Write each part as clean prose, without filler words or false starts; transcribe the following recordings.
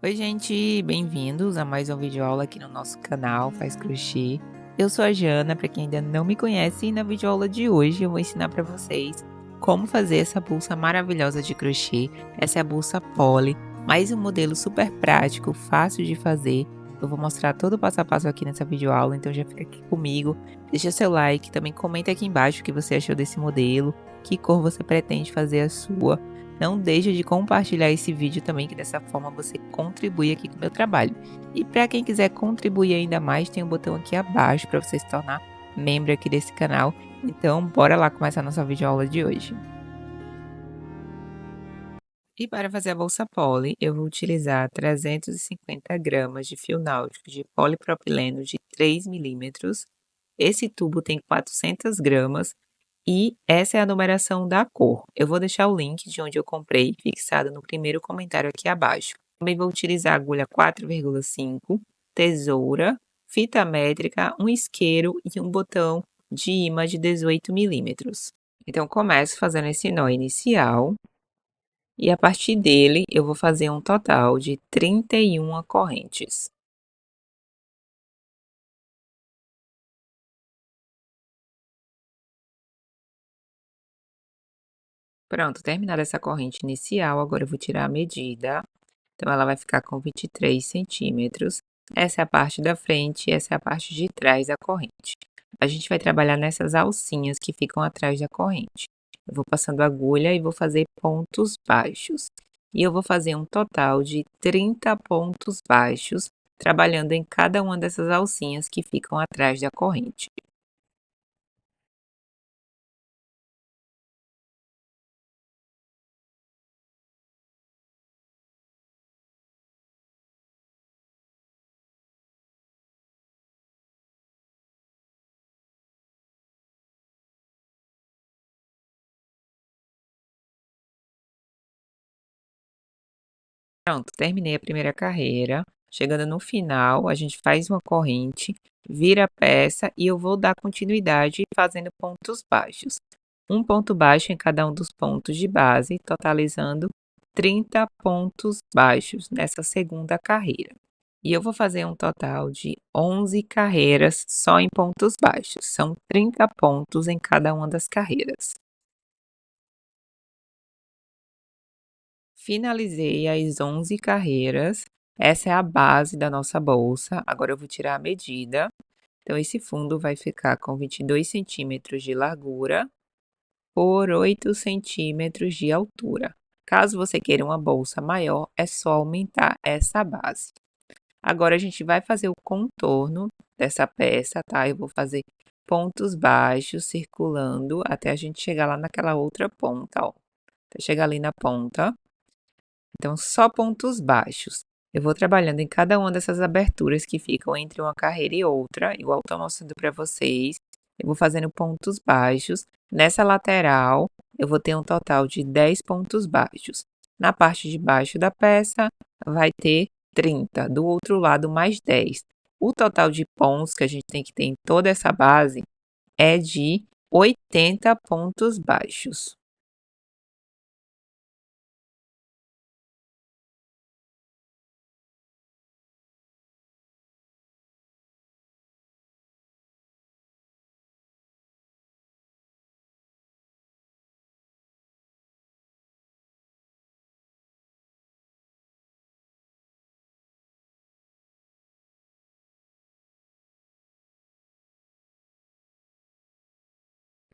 Oi, gente, bem-vindos a mais um vídeo aula aqui no nosso canal Faz Crochê. Eu sou a Jana, para quem ainda não me conhece, e na videoaula de hoje eu vou ensinar para vocês como fazer essa bolsa maravilhosa de crochê. Essa é a bolsa Polly, mais um modelo super prático, fácil de fazer. Eu vou mostrar todo o passo a passo aqui nessa videoaula, então já fica aqui comigo. Deixa seu like, também comenta aqui embaixo o que você achou desse modelo, que cor você pretende fazer a sua. Não deixe de compartilhar esse vídeo também, que dessa forma você contribui aqui com o meu trabalho. E para quem quiser contribuir ainda mais, tem um botão aqui abaixo para você se tornar membro aqui desse canal. Então, bora lá começar a nossa videoaula de hoje. E para fazer a bolsa Polly, eu vou utilizar 350 gramas de fio náutico de polipropileno de 3 milímetros. Esse tubo tem 400 gramas. E essa é a numeração da cor. Eu vou deixar o link de onde eu comprei fixado no primeiro comentário aqui abaixo. Também vou utilizar agulha 4,5, tesoura, fita métrica, um isqueiro e um botão de imã de 18 milímetros. Então, começo fazendo esse nó inicial e a partir dele eu vou fazer um total de 31 correntes. Pronto, terminada essa corrente inicial, agora eu vou tirar a medida. Então, ela vai ficar com 23 centímetros. Essa é a parte da frente e essa é a parte de trás da corrente. A gente vai trabalhar nessas alcinhas que ficam atrás da corrente. Eu vou passando a agulha e vou fazer pontos baixos. E eu vou fazer um total de 30 pontos baixos, trabalhando em cada uma dessas alcinhas que ficam atrás da corrente. Pronto, terminei a primeira carreira. Chegando no final, a gente faz uma corrente, vira a peça e eu vou dar continuidade fazendo pontos baixos. Um ponto baixo em cada um dos pontos de base, totalizando 30 pontos baixos nessa segunda carreira. E eu vou fazer um total de 11 carreiras só em pontos baixos. São 30 pontos em cada uma das carreiras. Finalizei as 11 carreiras. Essa é a base da nossa bolsa. Agora eu vou tirar a medida. Então, esse fundo vai ficar com 22 centímetros de largura por 8 centímetros de altura. Caso você queira uma bolsa maior, é só aumentar essa base. Agora, a gente vai fazer o contorno dessa peça, tá? Eu vou fazer pontos baixos, circulando, até a gente chegar lá naquela outra ponta, ó. Até chegar ali na ponta. Então, só pontos baixos. Eu vou trabalhando em cada uma dessas aberturas que ficam entre uma carreira e outra, igual estou mostrando para vocês. Eu vou fazendo pontos baixos. Nessa lateral, eu vou ter um total de 10 pontos baixos. Na parte de baixo da peça, vai ter 30. Do outro lado, mais 10. O total de pontos que a gente tem que ter em toda essa base é de 80 pontos baixos.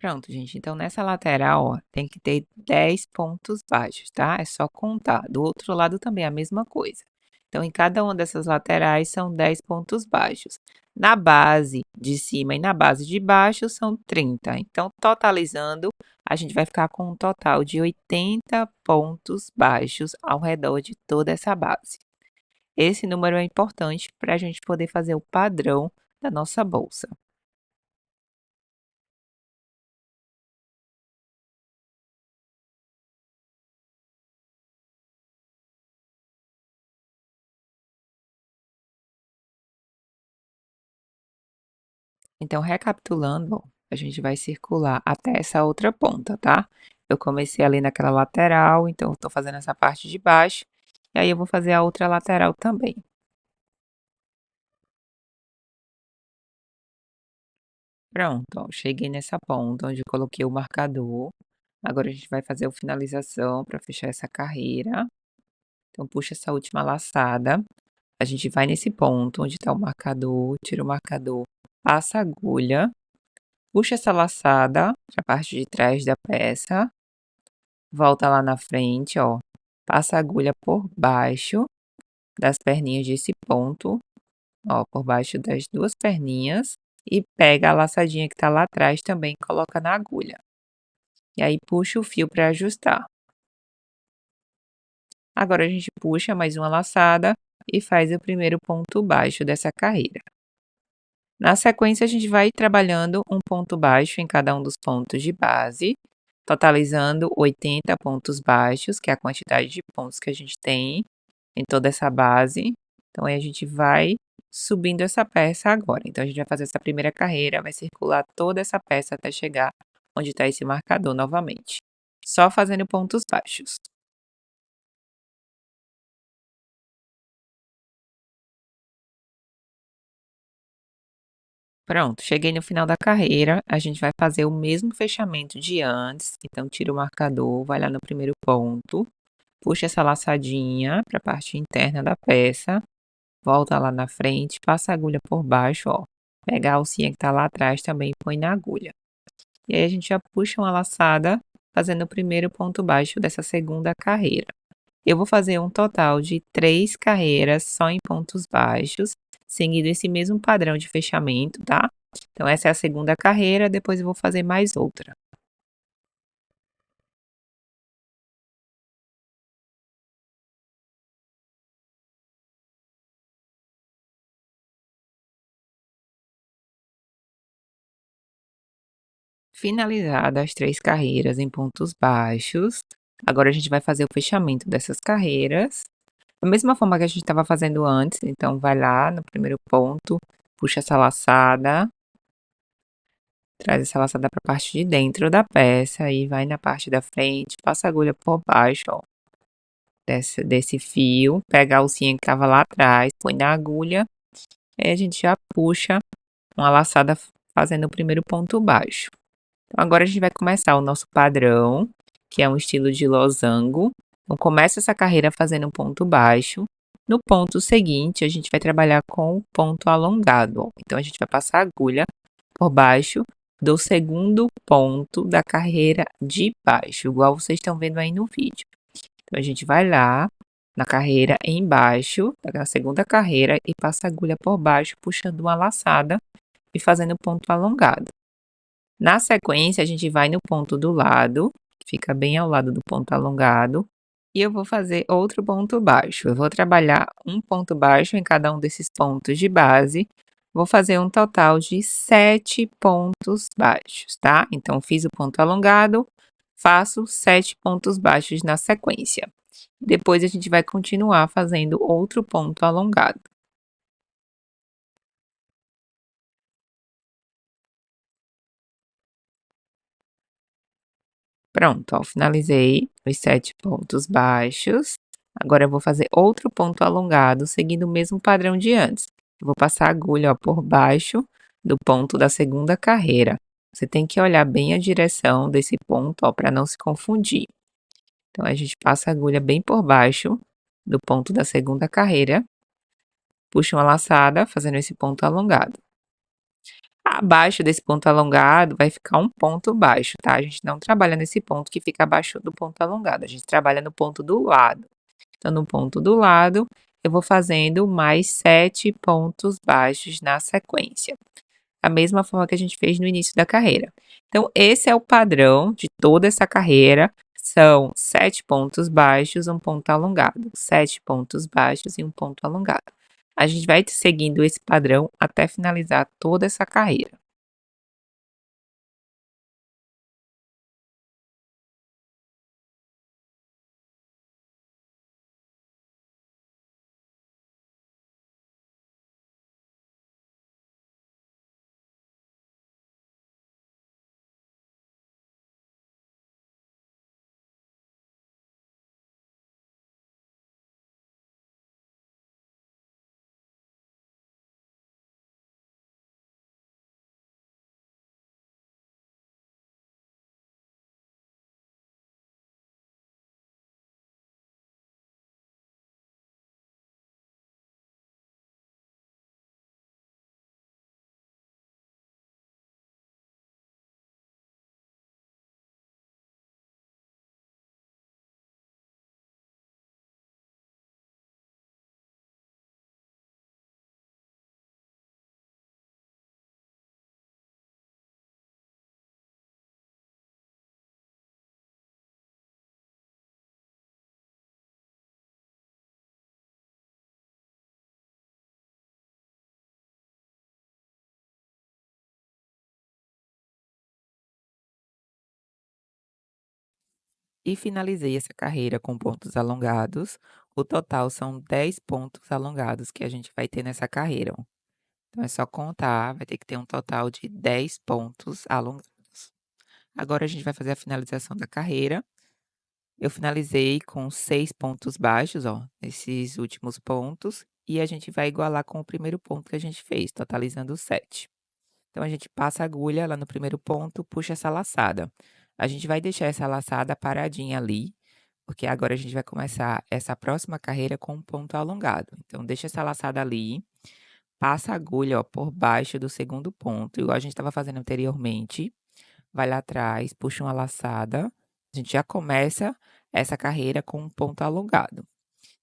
Pronto, gente. Então, nessa lateral, ó, tem que ter 10 pontos baixos, tá? É só contar. Do outro lado também é a mesma coisa. Então, em cada uma dessas laterais são 10 pontos baixos. Na base de cima e na base de baixo são 30. Então, totalizando, a gente vai ficar com um total de 80 pontos baixos ao redor de toda essa base. Esse número é importante para a gente poder fazer o padrão da nossa bolsa. Então, recapitulando, ó, a gente vai circular até essa outra ponta, tá? Eu comecei ali naquela lateral, então estou fazendo essa parte de baixo E aí eu vou fazer a outra lateral também. Pronto, ó, cheguei nessa ponta onde coloquei o marcador. Agora a gente vai fazer a finalização para fechar essa carreira. Então puxa essa última laçada, a gente vai nesse ponto onde está o marcador, tira o marcador, passa a agulha, puxa essa laçada para a parte de trás da peça, volta lá na frente, ó, passa a agulha por baixo das perninhas desse ponto, ó, por baixo das duas perninhas e pega a laçadinha que está lá atrás também, e coloca na agulha. E aí puxa o fio para ajustar. Agora a gente puxa mais uma laçada e faz o primeiro ponto baixo dessa carreira. Na sequência, a gente vai trabalhando um ponto baixo em cada um dos pontos de base, totalizando 80 pontos baixos, que é a quantidade de pontos que a gente tem em toda essa base. Então, aí a gente vai subindo essa peça agora. Então, a gente vai fazer essa primeira carreira, vai circular toda essa peça até chegar onde está esse marcador novamente. Só fazendo pontos baixos. Pronto, cheguei no final da carreira, a gente vai fazer o mesmo fechamento de antes. Então, tira o marcador, vai lá no primeiro ponto, puxa essa laçadinha para a parte interna da peça, volta lá na frente, passa a agulha por baixo, ó. Pega a alcinha que está lá atrás também e põe na agulha. E aí a gente já puxa uma laçada, fazendo o primeiro ponto baixo dessa segunda carreira. Eu vou fazer um total de 3 carreiras só em pontos baixos, seguindo esse mesmo padrão de fechamento, tá? Então, essa é a segunda carreira, depois eu vou fazer mais outra. Finalizadas as 3 carreiras em pontos baixos, agora a gente vai fazer o fechamento dessas carreiras, da mesma forma que a gente estava fazendo antes. Então, vai lá no primeiro ponto, puxa essa laçada, traz essa laçada para a parte de dentro da peça e vai na parte da frente, passa a agulha por baixo, ó, desse fio, pega a alcinha que estava lá atrás, põe na agulha, e aí a gente já puxa uma laçada fazendo o primeiro ponto baixo. Então, agora a gente vai começar o nosso padrão, que é um estilo de losango. Então, começa essa carreira fazendo um ponto baixo. No ponto seguinte, a gente vai trabalhar com o ponto alongado, ó. Então, a gente vai passar a agulha por baixo do segundo ponto da carreira de baixo, igual vocês estão vendo aí no vídeo. Então, a gente vai lá na carreira embaixo, na segunda carreira, e passa a agulha por baixo, puxando uma laçada e fazendo ponto alongado. Na sequência, a gente vai no ponto do lado, que fica bem ao lado do ponto alongado, e eu vou fazer outro ponto baixo. Eu vou trabalhar um ponto baixo em cada um desses pontos de base. Vou fazer um total de 7 pontos baixos, tá? Então, fiz o ponto alongado, faço 7 pontos baixos na sequência. Depois, a gente vai continuar fazendo outro ponto alongado. Pronto, ó, finalizei os 7 pontos baixos. Agora eu vou fazer outro ponto alongado, seguindo o mesmo padrão de antes. Eu vou passar a agulha, ó, por baixo do ponto da segunda carreira. Você tem que olhar bem a direção desse ponto, ó, para não se confundir. Então, a gente passa a agulha bem por baixo do ponto da segunda carreira, puxa uma laçada, fazendo esse ponto alongado. Abaixo desse ponto alongado vai ficar um ponto baixo, tá? A gente não trabalha nesse ponto que fica abaixo do ponto alongado, a gente trabalha no ponto do lado. Então, no ponto do lado, eu vou fazendo mais 7 pontos baixos na sequência, da mesma forma que a gente fez no início da carreira. Então, esse é o padrão de toda essa carreira, são 7 pontos baixos, um ponto alongado, 7 pontos baixos e um ponto alongado. A gente vai seguindo esse padrão até finalizar toda essa carreira. e finalizei essa carreira com pontos alongados. O total são 10 pontos alongados que a gente vai ter nessa carreira, ó. Então é só contar, vai ter que ter um total de 10 pontos alongados. Agora a gente vai fazer a finalização da carreira. Eu finalizei com 6 pontos baixos, ó, nesses últimos pontos, e a gente vai igualar com o primeiro ponto que a gente fez, totalizando 7. Então a gente passa a agulha lá no primeiro ponto, puxa essa laçada. A gente vai deixar essa laçada paradinha ali, porque agora a gente vai começar essa próxima carreira com um ponto alongado. Então deixa essa laçada ali, passa a agulha, ó, por baixo do segundo ponto, igual a gente estava fazendo anteriormente. Vai lá atrás, puxa uma laçada. A gente já começa essa carreira com um ponto alongado.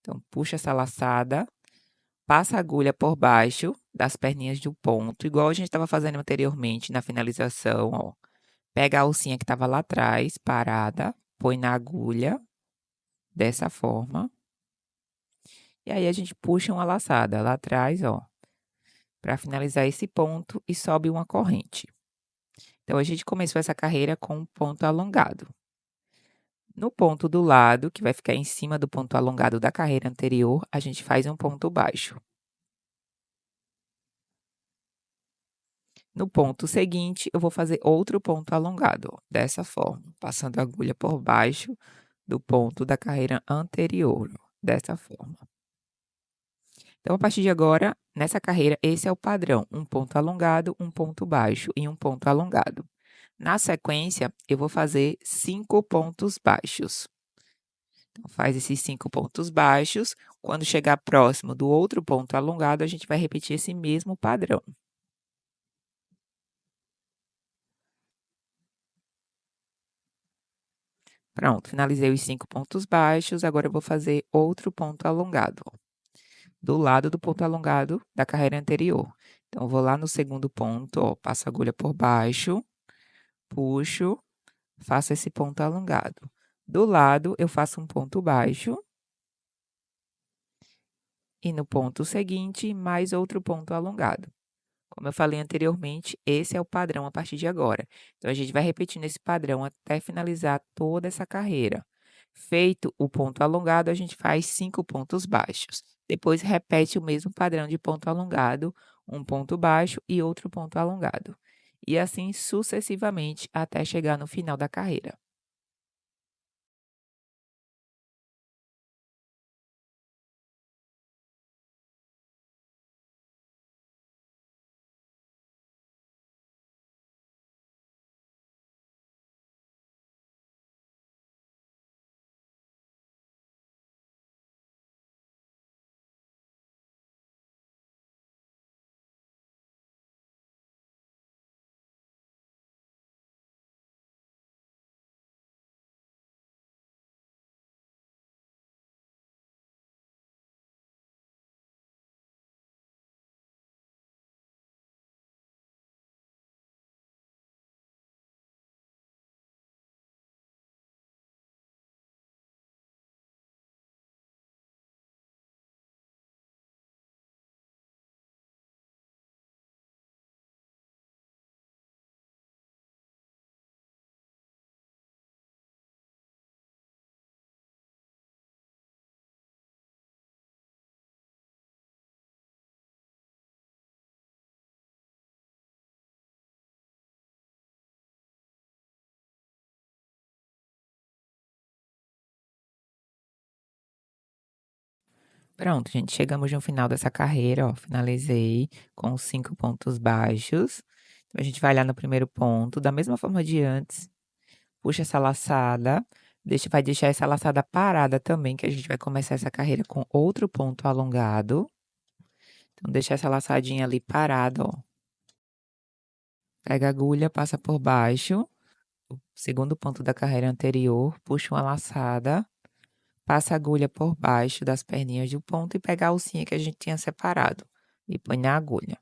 Então puxa essa laçada, passa a agulha por baixo das perninhas do ponto, igual a gente estava fazendo anteriormente na finalização, ó. Pega a alcinha que estava lá atrás, parada, põe na agulha, dessa forma. E aí a gente puxa uma laçada lá atrás, ó, para finalizar esse ponto e sobe uma corrente. Então a gente começou essa carreira com um ponto alongado. No ponto do lado, que vai ficar em cima do ponto alongado da carreira anterior, a gente faz um ponto baixo. No ponto seguinte, eu vou fazer outro ponto alongado, ó, dessa forma, passando a agulha por baixo do ponto da carreira anterior, ó, dessa forma. Então, a partir de agora, nessa carreira, esse é o padrão: um ponto alongado, um ponto baixo e um ponto alongado. Na sequência, eu vou fazer 5 pontos baixos. Então, faz esses 5 pontos baixos. Quando chegar próximo do outro ponto alongado, a gente vai repetir esse mesmo padrão. Pronto, finalizei os 5 pontos baixos, agora eu vou fazer outro ponto alongado, ó, do lado do ponto alongado da carreira anterior. Então, eu vou lá no segundo ponto, ó, passo a agulha por baixo, puxo, faço esse ponto alongado. Do lado, eu faço um ponto baixo. E no ponto seguinte, mais outro ponto alongado. Como eu falei anteriormente, esse é o padrão a partir de agora. Então, a gente vai repetindo esse padrão até finalizar toda essa carreira. Feito o ponto alongado, a gente faz 5 pontos baixos. Depois, repete o mesmo padrão de ponto alongado, um ponto baixo e outro ponto alongado. E assim sucessivamente até chegar no final da carreira. Pronto, gente, chegamos no final dessa carreira, ó, finalizei com os 5 pontos baixos. Então, a gente vai lá no primeiro ponto, da mesma forma de antes, puxa essa laçada, vai deixar essa laçada parada também, que a gente vai começar essa carreira com outro ponto alongado. Então, deixa essa laçadinha ali parada, ó. Pega a agulha, passa por baixo, o segundo ponto da carreira anterior, puxa uma laçada, passa a agulha por baixo das perninhas do ponto e pega a alcinha que a gente tinha separado e põe na agulha.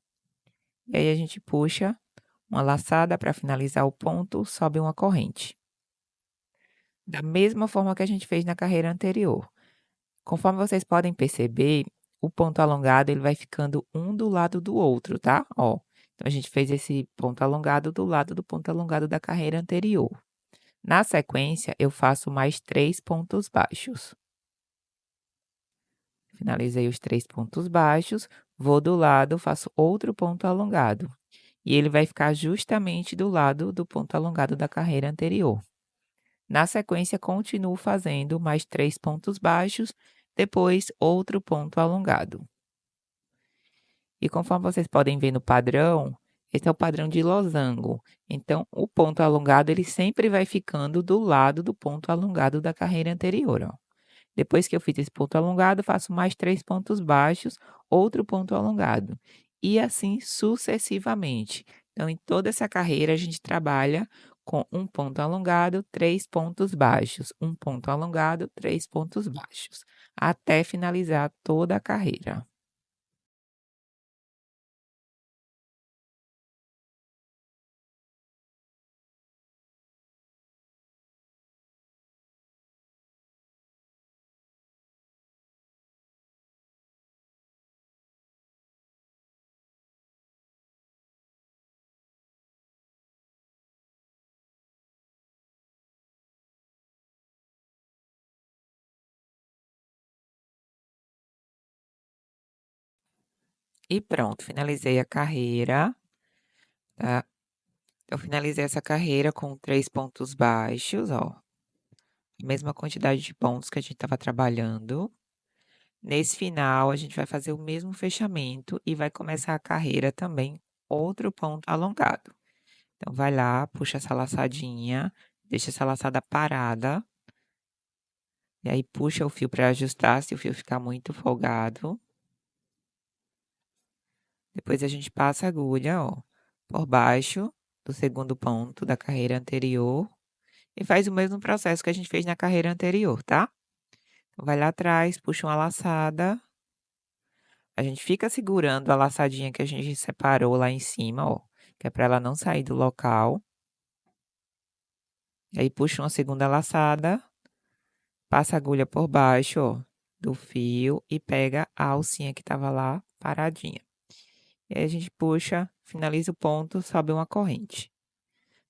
E aí a gente puxa uma laçada para finalizar o ponto, sobe uma corrente. Da mesma forma que a gente fez na carreira anterior. Conforme vocês podem perceber, o ponto alongado ele vai ficando um do lado do outro, tá? Ó, então a gente fez esse ponto alongado do lado do ponto alongado da carreira anterior. Na sequência, eu faço mais 3 pontos baixos. Finalizei os 3 pontos baixos, vou do lado, faço outro ponto alongado. E ele vai ficar justamente do lado do ponto alongado da carreira anterior. Na sequência, continuo fazendo mais 3 pontos baixos, depois outro ponto alongado. E conforme vocês podem ver no padrão, esse é o padrão de losango. Então, o ponto alongado ele sempre vai ficando do lado do ponto alongado da carreira anterior, ó. Depois que eu fiz esse ponto alongado, faço mais 3 pontos baixos, outro ponto alongado, e assim sucessivamente. Então, em toda essa carreira, a gente trabalha com um ponto alongado, 3 pontos baixos, um ponto alongado, 3 pontos baixos, até finalizar toda a carreira. E pronto, finalizei a carreira, tá? Eu finalizei essa carreira com 3 pontos baixos, ó, a mesma quantidade de pontos que a gente estava trabalhando. Nesse final, a gente vai fazer o mesmo fechamento e vai começar a carreira também, outro ponto alongado. Então, vai lá, puxa essa laçadinha, deixa essa laçada parada, e aí puxa o fio para ajustar, se o fio ficar muito folgado. Depois a gente passa a agulha, ó, por baixo do segundo ponto da carreira anterior e faz o mesmo processo que a gente fez na carreira anterior, tá? Então, vai lá atrás, puxa uma laçada. A gente fica segurando a laçadinha que a gente separou lá em cima, ó, que é para ela não sair do local. E aí puxa uma segunda laçada, passa a agulha por baixo, ó, do fio e pega a alcinha que estava lá paradinha. E aí a gente puxa, finaliza o ponto, sobe uma corrente.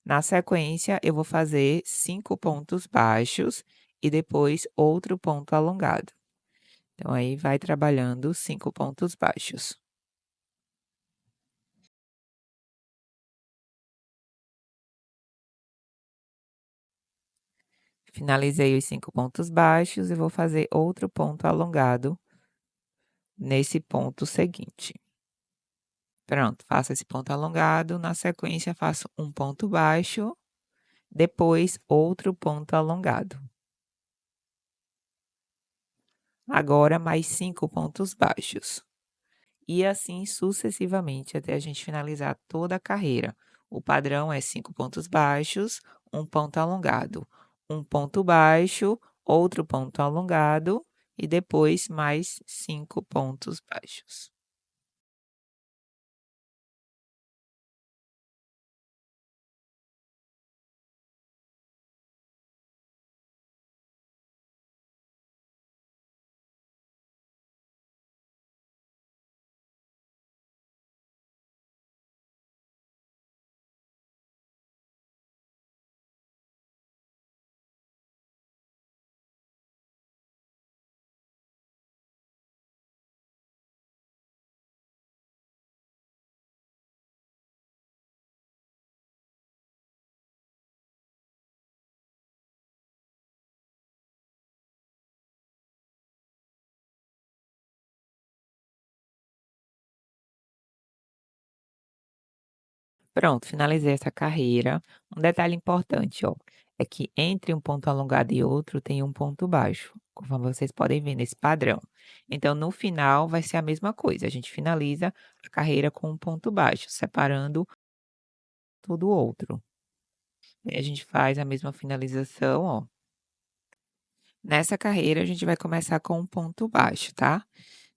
Na sequência, eu vou fazer 5 pontos baixos e depois outro ponto alongado. Então, aí vai trabalhando 5 pontos baixos. Finalizei os 5 pontos baixos e vou fazer outro ponto alongado nesse ponto seguinte. Pronto, faço esse ponto alongado, na sequência faço um ponto baixo, depois outro ponto alongado. Agora mais 5 pontos baixos. E assim sucessivamente até a gente finalizar toda a carreira. O padrão é 5 pontos baixos, um ponto alongado, um ponto baixo, outro ponto alongado e depois mais 5 pontos baixos. Pronto, finalizei essa carreira. Um detalhe importante, ó, é que entre um ponto alongado e outro tem um ponto baixo, conforme vocês podem ver nesse padrão. Então, no final vai ser a mesma coisa, a gente finaliza a carreira com um ponto baixo, separando tudo outro. Aí a gente faz a mesma finalização, ó. Nessa carreira a gente vai começar com um ponto baixo, tá?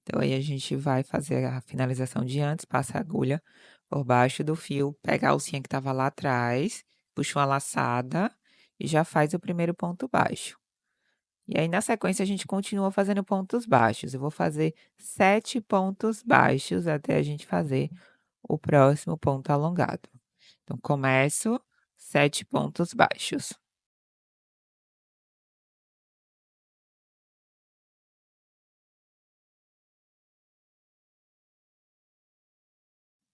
Então aí a gente vai fazer a finalização de antes, passa a agulha por baixo do fio, pega a alcinha que estava lá atrás, puxa uma laçada e já faz o primeiro ponto baixo. E aí na sequência a gente continua fazendo pontos baixos. Eu vou fazer 7 pontos baixos até a gente fazer o próximo ponto alongado. Então começo 7 pontos baixos.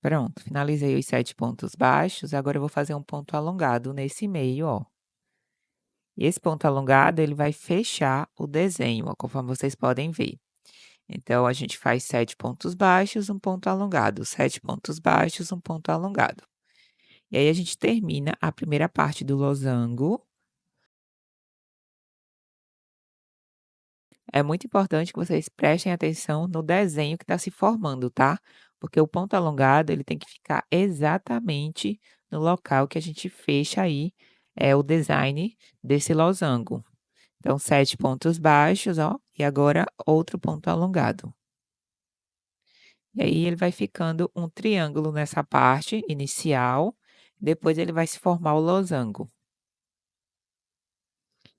Pronto, finalizei os 7 pontos baixos, agora eu vou fazer um ponto alongado nesse meio, ó. E esse ponto alongado, ele vai fechar o desenho, ó, conforme vocês podem ver. Então, a gente faz 7 pontos baixos, um ponto alongado, 7 pontos baixos, um ponto alongado. E aí, a gente termina a primeira parte do losango. É muito importante que vocês prestem atenção no desenho que está se formando, tá? Porque o ponto alongado, ele tem que ficar exatamente no local que a gente fecha aí, o design desse losango. Então, 7 pontos baixos, ó, e agora outro ponto alongado. E aí ele vai ficando um triângulo nessa parte inicial, depois ele vai se formar o losango.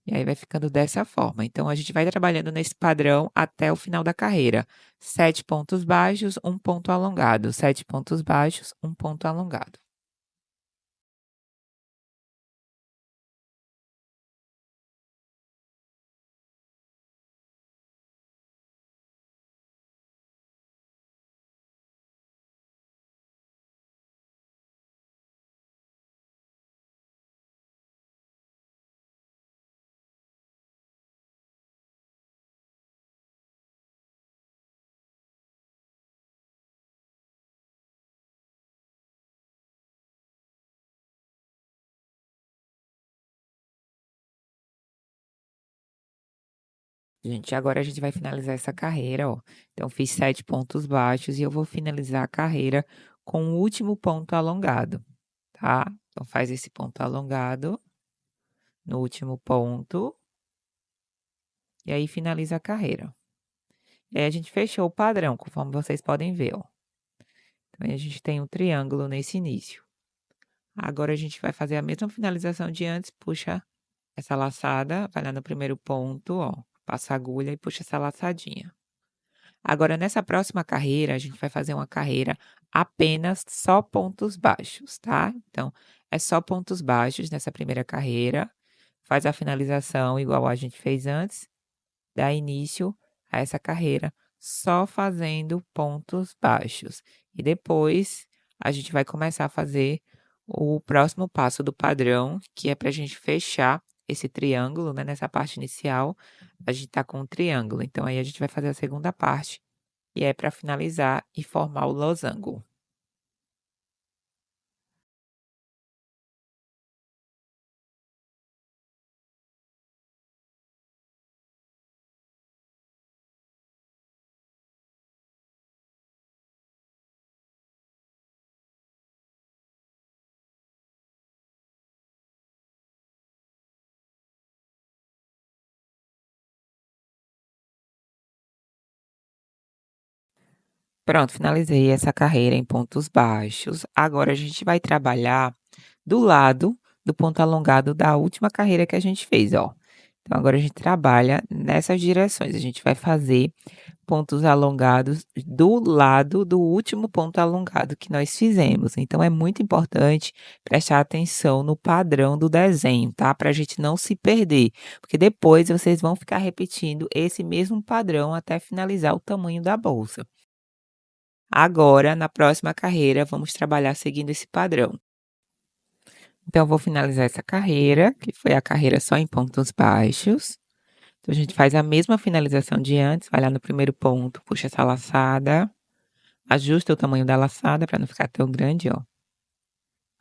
E aí vai ficando dessa forma. Então a gente vai trabalhando nesse padrão até o final da carreira. 7 pontos baixos, um ponto alongado. 7 pontos baixos, um ponto alongado. Gente, agora a gente vai finalizar essa carreira, ó. Então, fiz 7 pontos baixos e eu vou finalizar a carreira com o último ponto alongado, tá? Então, faz esse ponto alongado no último ponto e aí finaliza a carreira. E aí a gente fechou o padrão, conforme vocês podem ver, ó. Então, aí a gente tem um triângulo nesse início. Agora a gente vai fazer a mesma finalização de antes, puxa essa laçada, vai lá no primeiro ponto, ó, passa a agulha e puxa essa laçadinha. Agora, nessa próxima carreira, a gente vai fazer uma carreira apenas só pontos baixos, tá? Então, é só pontos baixos nessa primeira carreira. Faz a finalização igual a gente fez antes, dá início a essa carreira só fazendo pontos baixos. E depois a gente vai começar a fazer o próximo passo do padrão, que é para a gente fechar esse triângulo, né? Nessa parte inicial, a gente tá com um triângulo. Então, aí a gente vai fazer a segunda parte, e é para finalizar e formar o losango. Pronto, finalizei essa carreira em pontos baixos. Agora a gente vai trabalhar do lado do ponto alongado da última carreira que a gente fez, ó. Então agora a gente trabalha nessas direções. A gente vai fazer pontos alongados do lado do último ponto alongado que nós fizemos. Então é muito importante prestar atenção no padrão do desenho, tá? Para a gente não se perder, porque depois vocês vão ficar repetindo esse mesmo padrão até finalizar o tamanho da bolsa. Agora, na próxima carreira, vamos trabalhar seguindo esse padrão. Então, eu vou finalizar essa carreira, que foi a carreira só em pontos baixos. Então, a gente faz a mesma finalização de antes, vai lá no primeiro ponto, puxa essa laçada, ajusta o tamanho da laçada para não ficar tão grande, ó.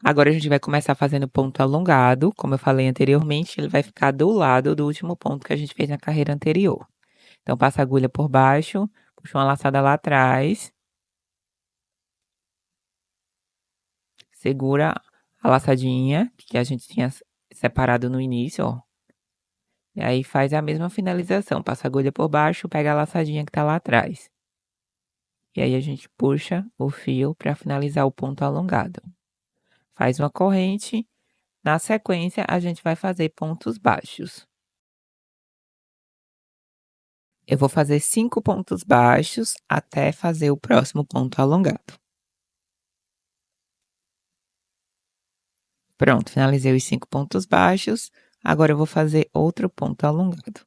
Agora, a gente vai começar fazendo ponto alongado, como eu falei anteriormente, ele vai ficar do lado do último ponto que a gente fez na carreira anterior. Então, passa a agulha por baixo, puxa uma laçada lá atrás, segura a laçadinha que a gente tinha separado no início, ó. E aí faz a mesma finalização, passa a agulha por baixo, pega a laçadinha que tá lá atrás. E aí a gente puxa o fio para finalizar o ponto alongado. Faz uma corrente, na sequência a gente vai fazer pontos baixos. Eu vou fazer 5 pontos baixos até fazer o próximo ponto alongado. Pronto, finalizei os 5 pontos baixos. Agora eu vou fazer outro ponto alongado.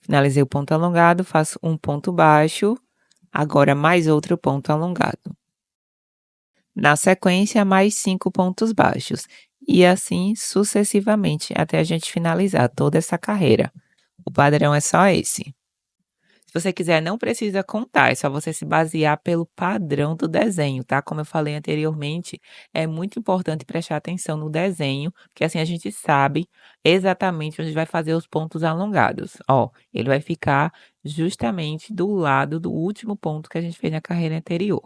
Finalizei o ponto alongado, faço um ponto baixo, agora mais outro ponto alongado. Na sequência, mais 5 pontos baixos, e assim sucessivamente até a gente finalizar toda essa carreira. O padrão é só esse. Se você quiser, não precisa contar, é só você se basear pelo padrão do desenho, tá? Como eu falei anteriormente, é muito importante prestar atenção no desenho, porque assim a gente sabe exatamente onde vai fazer os pontos alongados. Ó, ele vai ficar justamente do lado do último ponto que a gente fez na carreira anterior.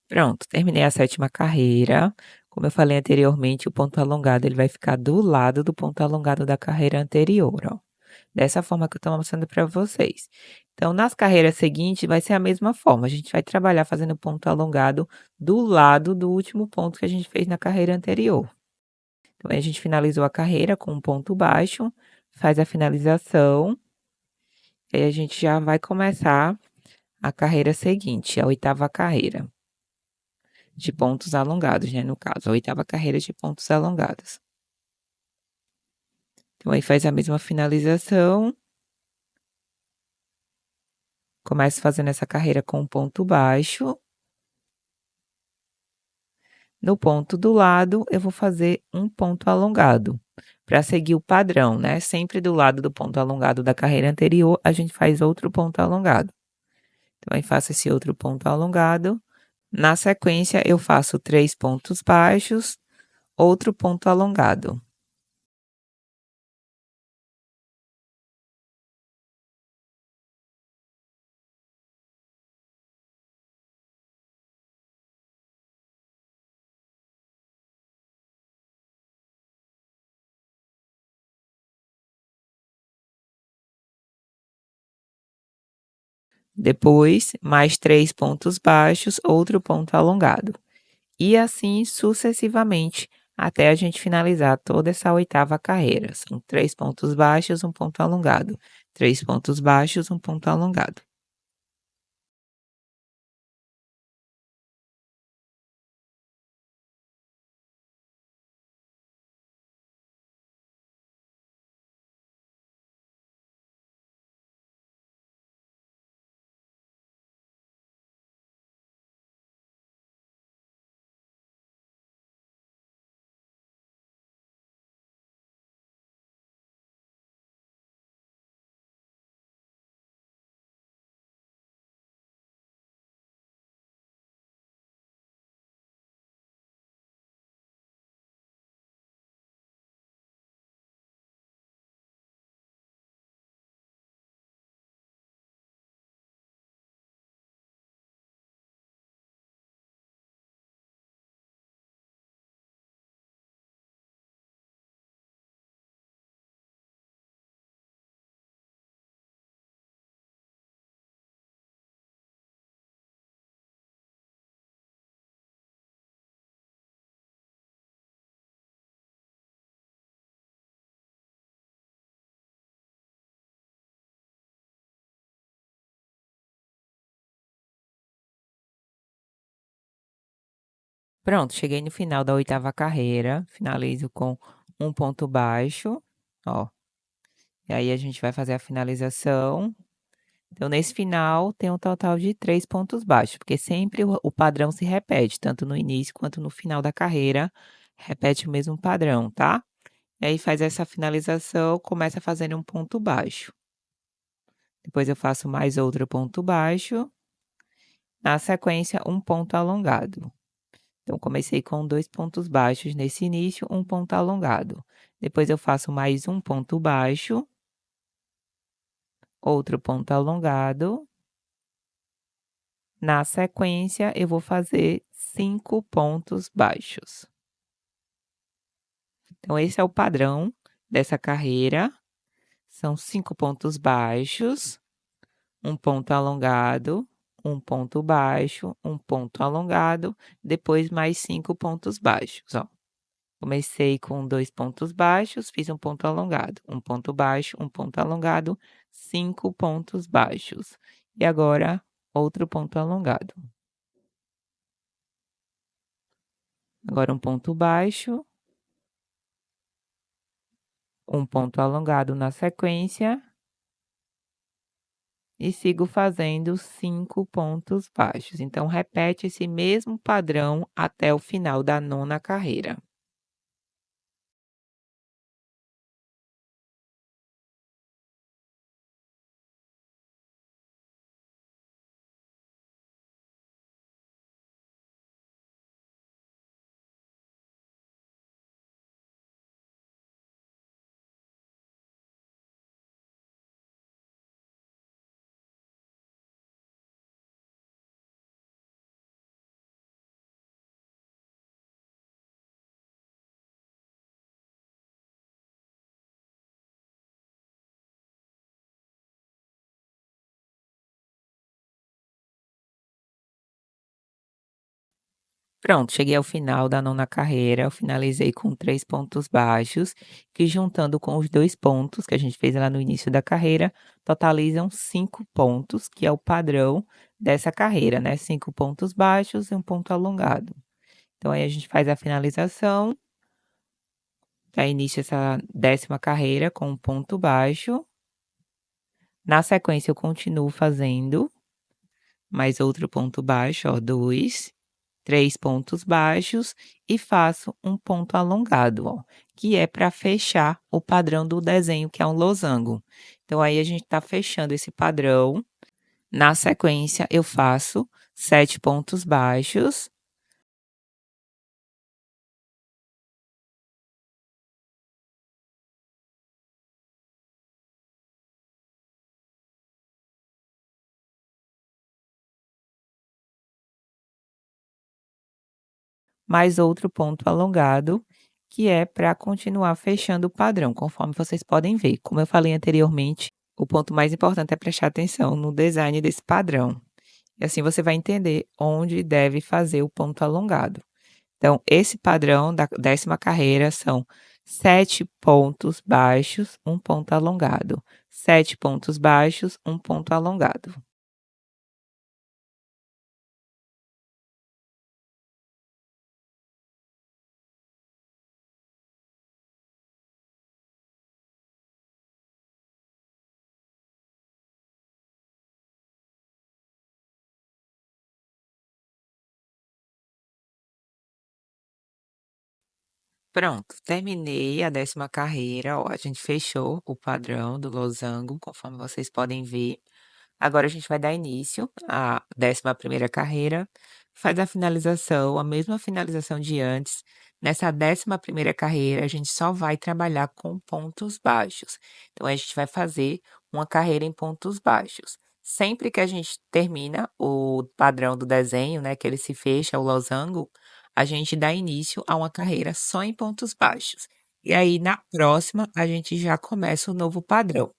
Pronto, terminei a sétima carreira. Como eu falei anteriormente, o ponto alongado ele vai ficar do lado do ponto alongado da carreira anterior, ó. Dessa forma que eu estou mostrando para vocês. Então, nas carreiras seguintes, vai ser a mesma forma. A gente vai trabalhar fazendo ponto alongado do lado do último ponto que a gente fez na carreira anterior. Então, aí a gente finalizou a carreira com um ponto baixo, faz a finalização, e aí a gente já vai começar a carreira seguinte, a oitava carreira de pontos alongados, né? No caso, a oitava carreira de pontos alongados. Então, aí faz a mesma finalização. Começo fazendo essa carreira com um ponto baixo. No ponto do lado, eu vou fazer um ponto alongado, para seguir o padrão, né, sempre do lado do ponto alongado da carreira anterior, a gente faz outro ponto alongado. Então, aí faço esse outro ponto alongado. Na sequência, eu faço 3 pontos baixos, outro ponto alongado. Depois, mais 3 pontos baixos, outro ponto alongado. E assim sucessivamente, até a gente finalizar toda essa oitava carreira. São 3 pontos baixos, um ponto alongado. 3 pontos baixos, um ponto alongado. Pronto, cheguei no final da oitava carreira, finalizo com um ponto baixo, ó. E aí a gente vai fazer a finalização. Então, nesse final, tem um total de 3 pontos baixos, porque sempre o padrão se repete, tanto no início quanto no final da carreira, repete o mesmo padrão, tá? E aí faz essa finalização, começa fazendo um ponto baixo. Depois eu faço mais outro ponto baixo, na sequência um ponto alongado. Então comecei com 2 pontos baixos nesse início, um ponto alongado. Depois eu faço mais um ponto baixo, outro ponto alongado. Na sequência eu vou fazer 5 pontos baixos. Então esse é o padrão dessa carreira, são 5 pontos baixos, um ponto alongado, um ponto baixo, um ponto alongado, depois mais 5 pontos baixos, ó. Comecei com 2 pontos baixos, fiz um ponto alongado, um ponto baixo, um ponto alongado, 5 pontos baixos. E agora outro ponto alongado. Agora um ponto baixo, um ponto alongado na sequência e sigo fazendo 5 pontos baixos. Então repete esse mesmo padrão até o final da nona carreira. Pronto, cheguei ao final da nona carreira, eu finalizei com 3 pontos baixos, que juntando com os 2 pontos que a gente fez lá no início da carreira, totalizam 5 pontos, que é o padrão dessa carreira, né, 5 pontos baixos e um ponto alongado. Então aí a gente faz a finalização, dá início a essa 10ª carreira com um ponto baixo. Na sequência eu continuo fazendo mais outro ponto baixo, ó, 2. 3 pontos baixos e faço um ponto alongado, ó, que é para fechar o padrão do desenho, que é um losango. Então aí a gente está fechando esse padrão. Na sequência, eu faço 7 pontos baixos. Mais outro ponto alongado, que é para continuar fechando o padrão, conforme vocês podem ver. Como eu falei anteriormente, o ponto mais importante é prestar atenção no design desse padrão. E assim você vai entender onde deve fazer o ponto alongado. Então, esse padrão da 10ª carreira são 7 pontos baixos, um ponto alongado. 7 pontos baixos, um ponto alongado. Pronto, terminei a 10ª carreira, ó, a gente fechou o padrão do losango, conforme vocês podem ver. Agora a gente vai dar início à 11ª carreira, faz a finalização, a mesma finalização de antes. Nessa 11ª carreira, a gente só vai trabalhar com pontos baixos. Então, a gente vai fazer uma carreira em pontos baixos. Sempre que a gente termina o padrão do desenho, né, que ele se fecha, o losango, a gente dá início a uma carreira só em pontos baixos. E aí, na próxima, a gente já começa o novo padrão.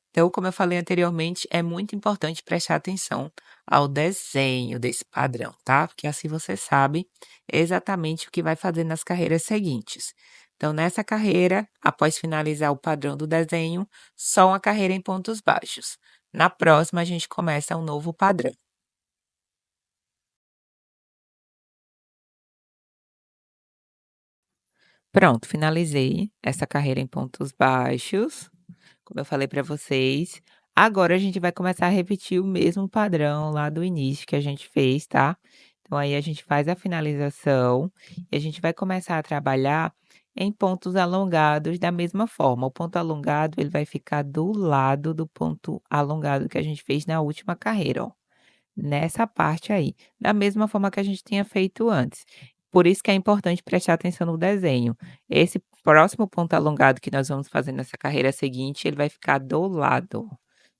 Então, como eu falei anteriormente, é muito importante prestar atenção ao desenho desse padrão, tá? Porque assim você sabe exatamente o que vai fazer nas carreiras seguintes. Então, nessa carreira, após finalizar o padrão do desenho, só uma carreira em pontos baixos. Na próxima, a gente começa um novo padrão. Pronto, finalizei essa carreira em pontos baixos. Como eu falei para vocês, agora a gente vai começar a repetir o mesmo padrão lá do início que a gente fez, tá? Então aí a gente faz a finalização e a gente vai começar a trabalhar em pontos alongados da mesma forma. O ponto alongado, ele vai ficar do lado do ponto alongado que a gente fez na última carreira, ó. Nessa parte aí, da mesma forma que a gente tinha feito antes. Por isso que é importante prestar atenção no desenho. Esse próximo ponto alongado que nós vamos fazer nessa carreira seguinte, ele vai ficar do lado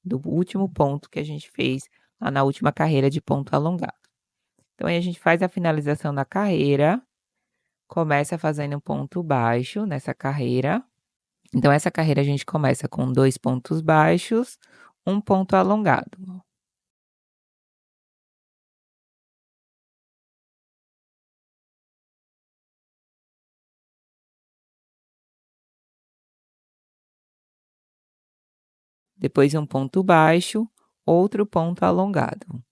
do último ponto que a gente fez lá na última carreira de ponto alongado. Então aí a gente faz a finalização da carreira, começa fazendo um ponto baixo nessa carreira. Então essa carreira a gente começa com 2 pontos baixos, um ponto alongado. Depois um ponto baixo, outro ponto alongado.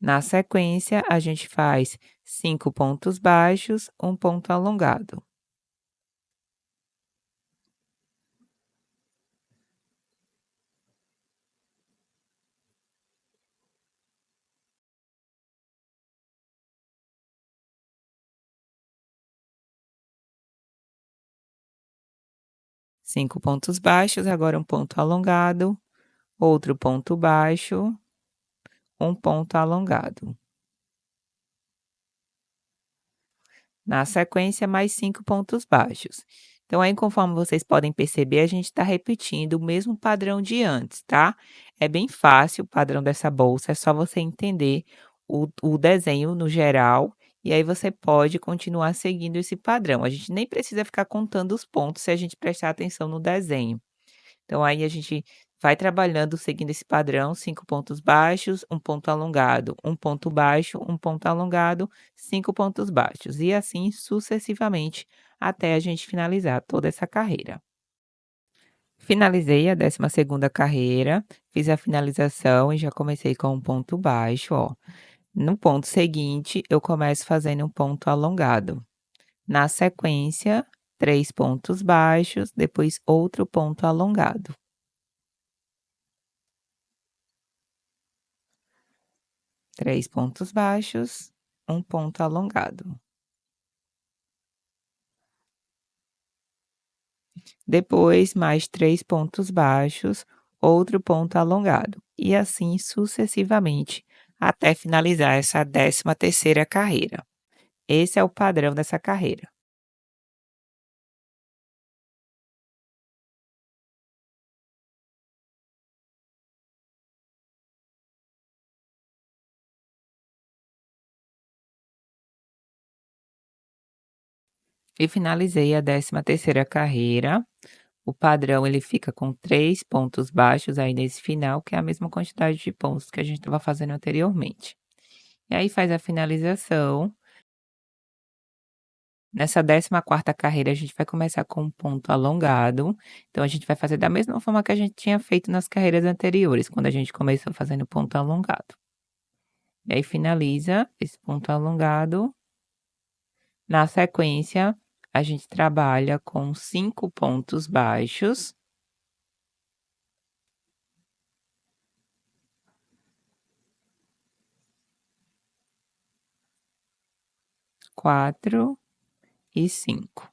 Na sequência, a gente faz 5 pontos baixos, um ponto alongado. Cinco pontos baixos, agora um ponto alongado, outro ponto baixo, um ponto alongado. Na sequência, mais 5 pontos baixos. Então, aí, conforme vocês podem perceber, a gente está repetindo o mesmo padrão de antes, tá? É bem fácil o padrão dessa bolsa, é só você entender o desenho no geral, e aí você pode continuar seguindo esse padrão. A gente nem precisa ficar contando os pontos se a gente prestar atenção no desenho. Então aí a gente vai trabalhando seguindo esse padrão, 5 pontos baixos, um ponto alongado, um ponto baixo, um ponto alongado, 5 pontos baixos, e assim sucessivamente até a gente finalizar toda essa carreira. Finalizei a 12ª carreira, fiz a finalização e já comecei com um ponto baixo, ó. No ponto seguinte, eu começo fazendo um ponto alongado. Na sequência, 3 pontos baixos, depois outro ponto alongado. 3 pontos baixos, um ponto alongado. Depois, mais 3 pontos baixos, outro ponto alongado, e assim sucessivamente, até finalizar essa 13ª carreira. Esse é o padrão dessa carreira. E finalizei a 13ª carreira. O padrão ele fica com 3 pontos baixos aí nesse final, que é a mesma quantidade de pontos que a gente estava fazendo anteriormente. E aí faz a finalização. Nessa 14ª carreira, a gente vai começar com um ponto alongado, então a gente vai fazer da mesma forma que a gente tinha feito nas carreiras anteriores, quando a gente começou fazendo ponto alongado. E aí finaliza esse ponto alongado. Na sequência, a gente trabalha com 5 pontos baixos. 4 e 5.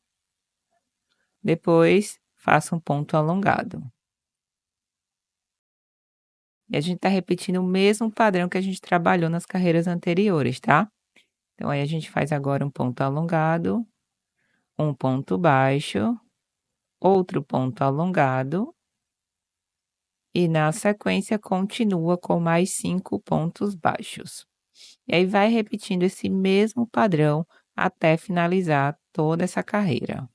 Depois, faça um ponto alongado. E a gente está repetindo o mesmo padrão que a gente trabalhou nas carreiras anteriores, tá? Então, aí a gente faz agora um ponto alongado, um ponto baixo, outro ponto alongado, e na sequência continua com mais 5 pontos baixos. E aí vai repetindo esse mesmo padrão até finalizar toda essa carreira.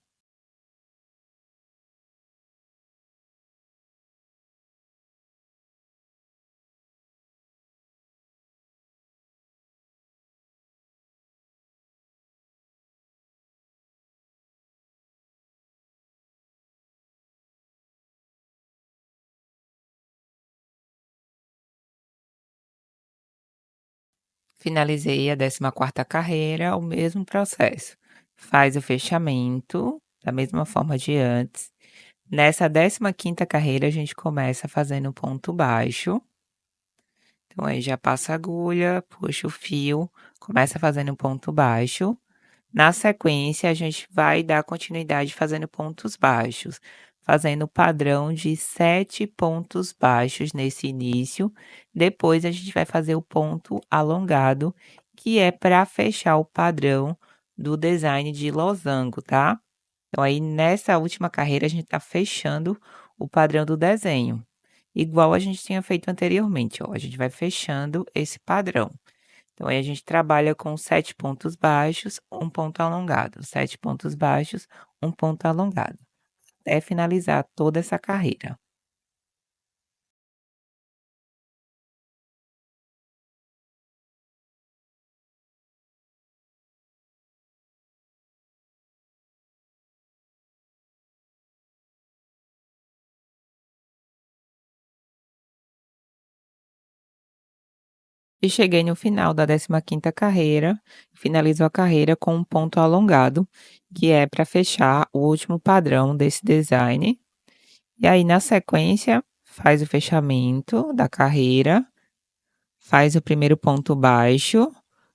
Finalizei a 14ª carreira, o mesmo processo. Faz o fechamento da mesma forma de antes. Nessa 15ª carreira, a gente começa fazendo ponto baixo. Então, aí já passa a agulha, puxa o fio, começa fazendo ponto baixo. Na sequência, a gente vai dar continuidade fazendo pontos baixos, fazendo o padrão de 7 pontos baixos nesse início. Depois, a gente vai fazer o ponto alongado, que é para fechar o padrão do design de losango, tá? Então, aí nessa última carreira, a gente está fechando o padrão do desenho. igual a gente tinha feito anteriormente, ó, a gente vai fechando esse padrão. Então, aí a gente trabalha com 7 pontos baixos, um ponto alongado, 7 pontos baixos, um ponto alongado, até finalizar toda essa carreira. E cheguei no final da 15ª carreira, finalizo a carreira com um ponto alongado, que é para fechar o último padrão desse design. E aí, na sequência, faz o fechamento da carreira, faz o primeiro ponto baixo.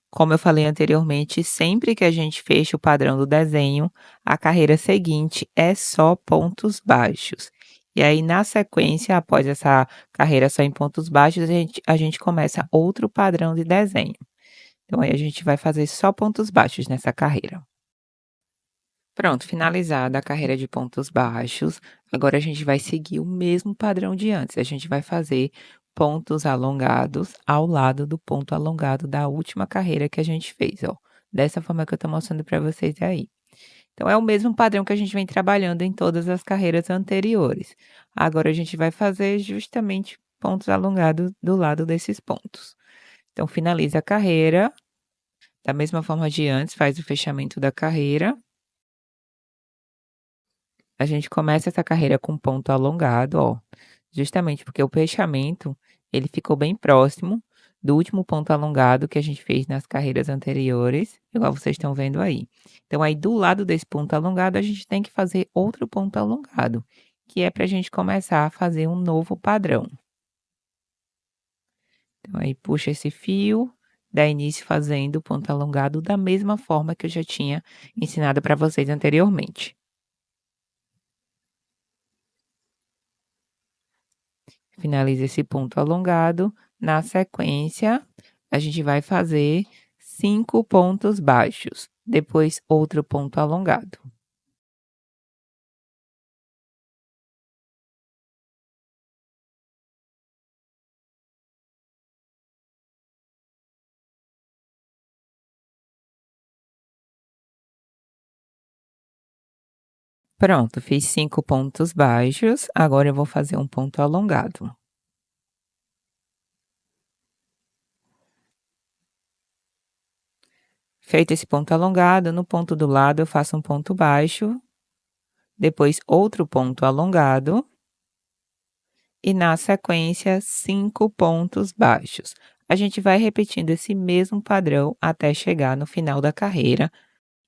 Como eu falei anteriormente, sempre que a gente fecha o padrão do desenho, a carreira seguinte é só pontos baixos. E aí, na sequência, após essa carreira só em pontos baixos, a gente começa outro padrão de desenho. Então, aí a gente vai fazer só pontos baixos nessa carreira. Pronto, finalizada a carreira de pontos baixos, agora a gente vai seguir o mesmo padrão de antes. A gente vai fazer pontos alongados ao lado do ponto alongado da última carreira que a gente fez, ó. Dessa forma que eu tô mostrando para vocês aí. Então, é o mesmo padrão que a gente vem trabalhando em todas as carreiras anteriores. Agora a gente vai fazer justamente pontos alongados do lado desses pontos. Então, finaliza a carreira, da mesma forma de antes, faz o fechamento da carreira. A gente começa essa carreira com ponto alongado, ó, justamente porque o fechamento, ele ficou bem próximo do último ponto alongado que a gente fez nas carreiras anteriores, igual vocês estão vendo aí. Então, aí do lado desse ponto alongado, a gente tem que fazer outro ponto alongado, que é para a gente começar a fazer um novo padrão. Então, aí puxa esse fio, dá início fazendo o ponto alongado da mesma forma que eu já tinha ensinado para vocês anteriormente. Finaliza esse ponto alongado. Na sequência, a gente vai fazer 5 pontos baixos, depois outro ponto alongado. Pronto, fiz 5 pontos baixos, agora eu vou fazer um ponto alongado. Feito esse ponto alongado, no ponto do lado eu faço um ponto baixo, depois outro ponto alongado e na sequência 5 pontos baixos. A gente vai repetindo esse mesmo padrão até chegar no final da carreira.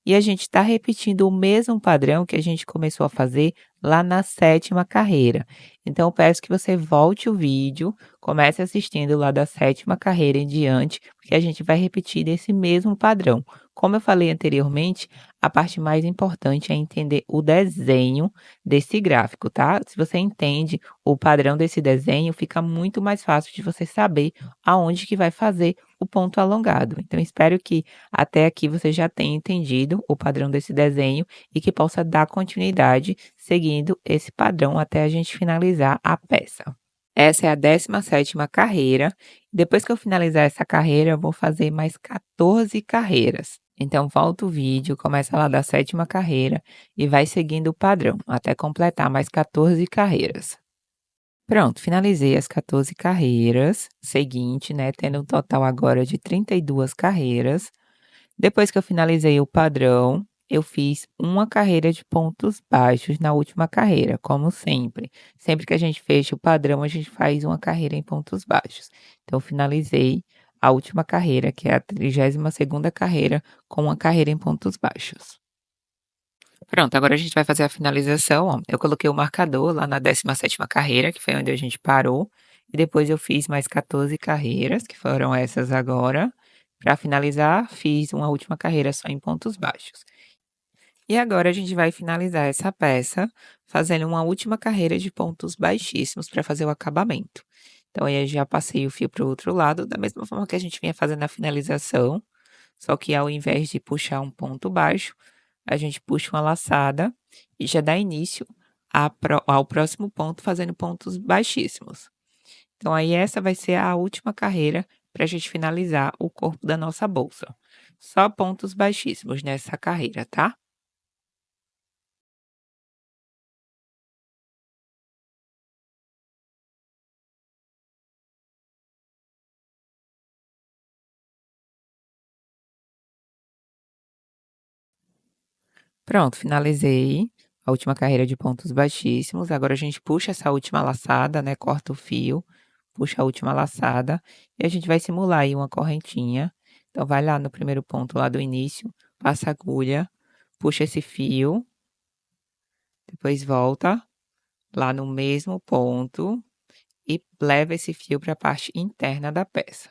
E a gente está repetindo o mesmo padrão que a gente começou a fazer lá na 7ª carreira. Então, eu peço que você volte o vídeo, comece assistindo lá da 7ª carreira em diante, porque a gente vai repetir esse mesmo padrão. Como eu falei anteriormente, a parte mais importante é entender o desenho desse gráfico, tá? Se você entende o padrão desse desenho, fica muito mais fácil de você saber aonde que vai fazer o ponto alongado. Então, espero que até aqui você já tenha entendido o padrão desse desenho e que possa dar continuidade seguindo esse padrão até a gente finalizar a peça. Essa é a 17ª carreira. Depois que eu finalizar essa carreira, eu vou fazer mais 14 carreiras. Então, volta o vídeo, começa lá da 7ª carreira e vai seguindo o padrão até completar mais 14 carreiras. Pronto, finalizei as 14 carreiras, seguinte, né, tendo um total agora de 32 carreiras. Depois que eu finalizei o padrão, eu fiz uma carreira de pontos baixos na última carreira, como sempre. Sempre que a gente fecha o padrão, a gente faz uma carreira em pontos baixos. Então, eu finalizei a última carreira, que é a 32ª carreira, com uma carreira em pontos baixos. Pronto, agora a gente vai fazer a finalização, ó. Eu coloquei o marcador lá na 17ª carreira, que foi onde a gente parou, e depois eu fiz mais 14 carreiras, que foram essas agora. Para finalizar, fiz uma última carreira só em pontos baixos. E agora a gente vai finalizar essa peça fazendo uma última carreira de pontos baixíssimos para fazer o acabamento. Então, aí eu já passei o fio para o outro lado, da mesma forma que a gente vinha fazendo a finalização, só que ao invés de puxar um ponto baixo, a gente puxa uma laçada e já dá início ao próximo ponto fazendo pontos baixíssimos. Então aí essa vai ser a última carreira para a gente finalizar o corpo da nossa bolsa. Só pontos baixíssimos nessa carreira, tá? Pronto, finalizei a última carreira de pontos baixíssimos. Agora a gente puxa essa última laçada, né, corta o fio, puxa a última laçada e a gente vai simular aí uma correntinha. Então vai lá no primeiro ponto lá do início, passa a agulha, puxa esse fio, depois volta lá no mesmo ponto e leva esse fio para a parte interna da peça.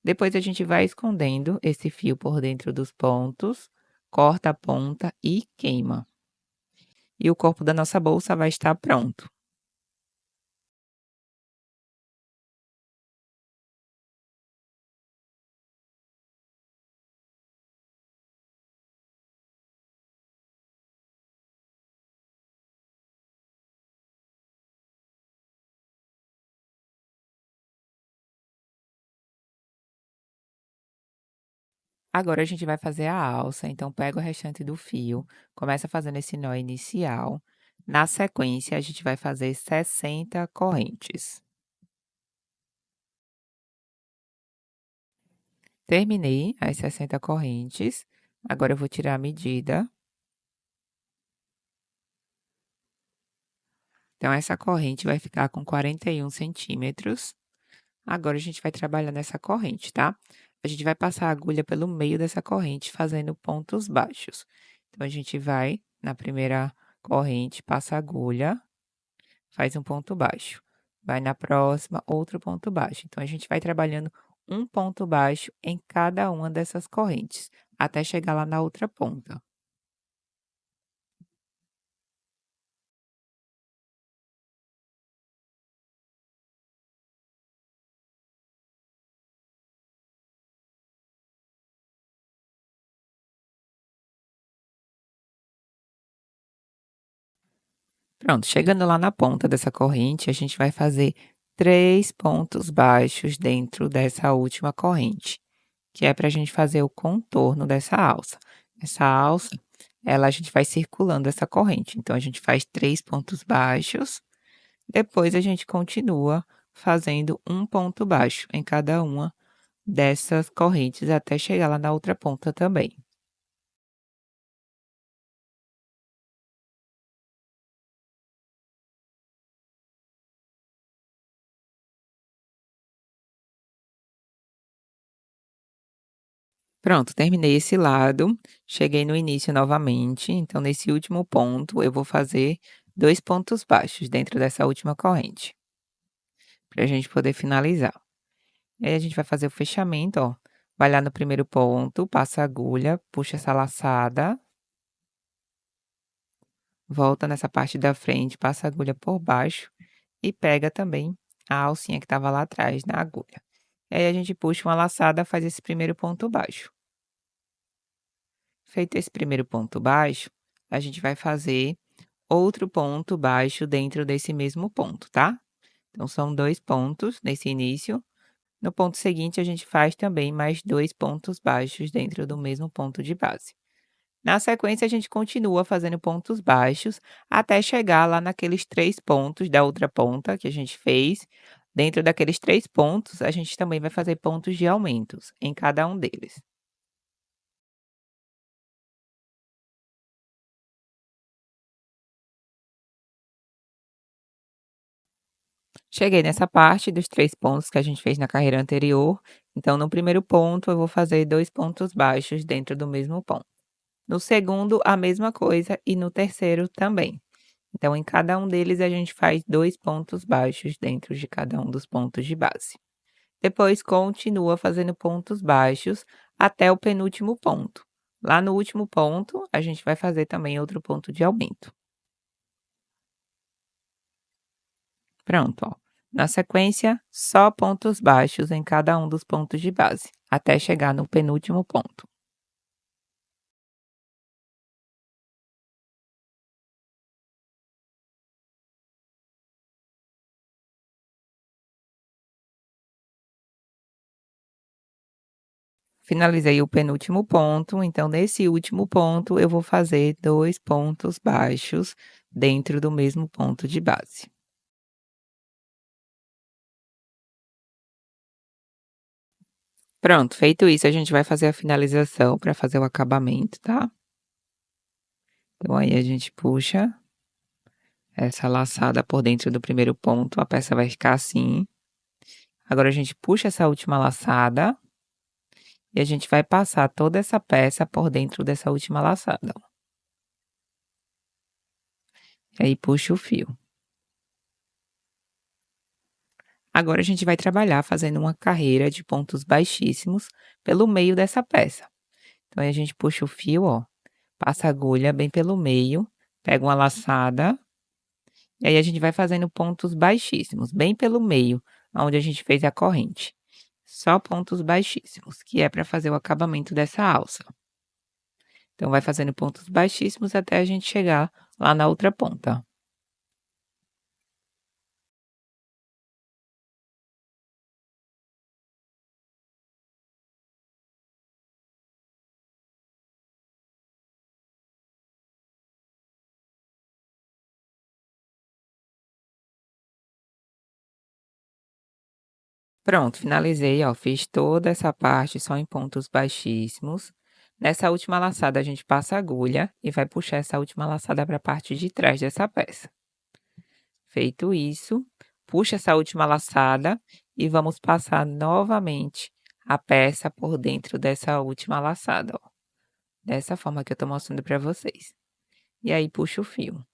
Depois a gente vai escondendo esse fio por dentro dos pontos, corta a ponta e queima. E o corpo da nossa bolsa vai estar pronto. Agora a gente vai fazer a alça, então pega o restante do fio, começa fazendo esse nó inicial. Na sequência, a gente vai fazer 60 correntes. Terminei as 60 correntes. Agora eu vou tirar a medida. Então, essa corrente vai ficar com 41 centímetros. Agora a gente vai trabalhar nessa corrente, tá? A gente vai passar a agulha pelo meio dessa corrente, fazendo pontos baixos. Então, a gente vai na primeira corrente, passa a agulha, faz um ponto baixo. Vai na próxima, outro ponto baixo. Então, a gente vai trabalhando um ponto baixo em cada uma dessas correntes, até chegar lá na outra ponta. Pronto, chegando lá na ponta dessa corrente, a gente vai fazer 3 pontos baixos dentro dessa última corrente, que é para a gente fazer o contorno dessa alça. Essa alça, ela a gente vai circulando essa corrente, então a gente faz 3 pontos baixos, depois a gente continua fazendo um ponto baixo em cada uma dessas correntes até chegar lá na outra ponta também. Pronto, terminei esse lado, cheguei no início novamente, então nesse último ponto eu vou fazer 2 pontos baixos dentro dessa última corrente, para a gente poder finalizar. E aí a gente vai fazer o fechamento, ó, vai lá no primeiro ponto, passa a agulha, puxa essa laçada, volta nessa parte da frente, passa a agulha por baixo e pega também a alcinha que estava lá atrás na agulha. E aí a gente puxa uma laçada, faz esse primeiro ponto baixo. Feito esse primeiro ponto baixo, a gente vai fazer outro ponto baixo dentro desse mesmo ponto, tá? Então, são 2 pontos nesse início. No ponto seguinte, a gente faz também mais 2 pontos baixos dentro do mesmo ponto de base. Na sequência, a gente continua fazendo pontos baixos até chegar lá naqueles 3 pontos da outra ponta que a gente fez. Dentro daqueles 3 pontos, a gente também vai fazer pontos de aumentos em cada um deles. Cheguei nessa parte dos 3 pontos que a gente fez na carreira anterior, então no primeiro ponto eu vou fazer 2 pontos baixos dentro do mesmo ponto. No segundo, a mesma coisa e no terceiro também. Então em cada um deles a gente faz 2 pontos baixos dentro de cada um dos pontos de base. Depois continua fazendo pontos baixos até o penúltimo ponto. Lá no último ponto, a gente vai fazer também outro ponto de aumento. Pronto, ó. Na sequência, só pontos baixos em cada um dos pontos de base, até chegar no penúltimo ponto. Finalizei o penúltimo ponto, então nesse último ponto eu vou fazer 2 pontos baixos dentro do mesmo ponto de base. Pronto, feito isso, a gente vai fazer a finalização para fazer o acabamento, tá. Então aí a gente puxa essa laçada por dentro do primeiro ponto, a peça vai ficar assim. Agora a gente puxa essa última laçada e a gente vai passar toda essa peça por dentro dessa última laçada, ó. E aí puxa o fio. Agora a gente vai trabalhar fazendo uma carreira de pontos baixíssimos pelo meio dessa peça. Então aí a gente puxa o fio, ó, passa a agulha bem pelo meio, pega uma laçada, e aí a gente vai fazendo pontos baixíssimos, bem pelo meio, aonde a gente fez a corrente. Só pontos baixíssimos, que é para fazer o acabamento dessa alça. Então vai fazendo pontos baixíssimos até a gente chegar lá na outra ponta. Pronto, finalizei, ó, fiz toda essa parte só em pontos baixíssimos. Nessa última laçada, a gente passa a agulha e vai puxar essa última laçada para a parte de trás dessa peça. Feito isso, puxa essa última laçada e vamos passar novamente a peça por dentro dessa última laçada, ó. Dessa forma que eu tô mostrando para vocês. E aí puxa o fio.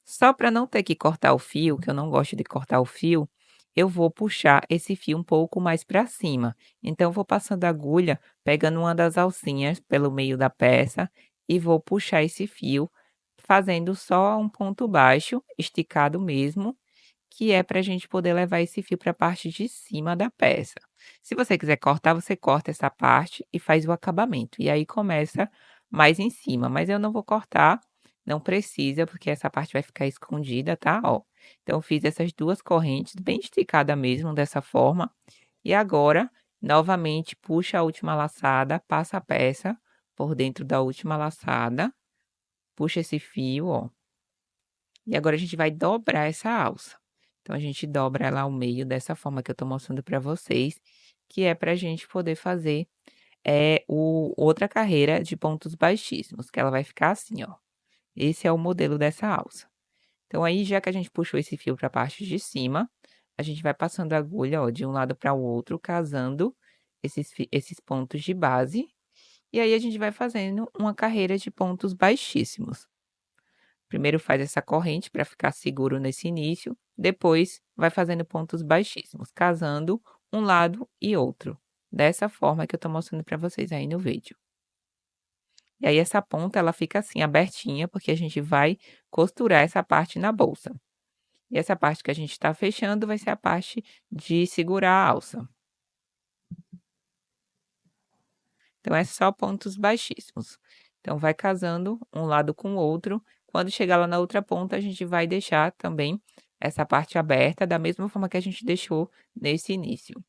Só para não ter que cortar o fio, que eu não gosto de cortar o fio, eu vou puxar esse fio um pouco mais para cima. Então, eu vou passando a agulha, pegando uma das alcinhas pelo meio da peça e vou puxar esse fio, fazendo só um ponto baixo, esticado mesmo, que é para a gente poder levar esse fio para a parte de cima da peça. Se você quiser cortar, você corta essa parte e faz o acabamento. E aí começa mais em cima, mas eu não vou cortar, não precisa, porque essa parte vai ficar escondida, tá? Ó. Então, eu fiz essas duas correntes bem esticada mesmo, dessa forma. E agora, novamente, puxa a última laçada, passa a peça por dentro da última laçada, puxa esse fio, ó. E agora a gente vai dobrar essa alça. Então, a gente dobra ela ao meio dessa forma que eu tô mostrando para vocês, que é pra gente poder fazer, outra carreira de pontos baixíssimos, que ela vai ficar assim, ó. Esse é o modelo dessa alça. Então, aí, já que a gente puxou esse fio para a parte de cima, a gente vai passando a agulha, ó, de um lado para o outro, casando esses pontos de base, e aí a gente vai fazendo uma carreira de pontos baixíssimos. Primeiro faz essa corrente para ficar seguro nesse início, depois vai fazendo pontos baixíssimos, casando um lado e outro, dessa forma que eu estou mostrando para vocês aí no vídeo. E aí essa ponta ela fica assim abertinha, porque a gente vai costurar essa parte na bolsa. E essa parte que a gente está fechando vai ser a parte de segurar a alça. Então é só pontos baixíssimos. Então vai casando um lado com o outro. Quando chegar lá na outra ponta, a gente vai deixar também essa parte aberta da mesma forma que a gente deixou nesse início.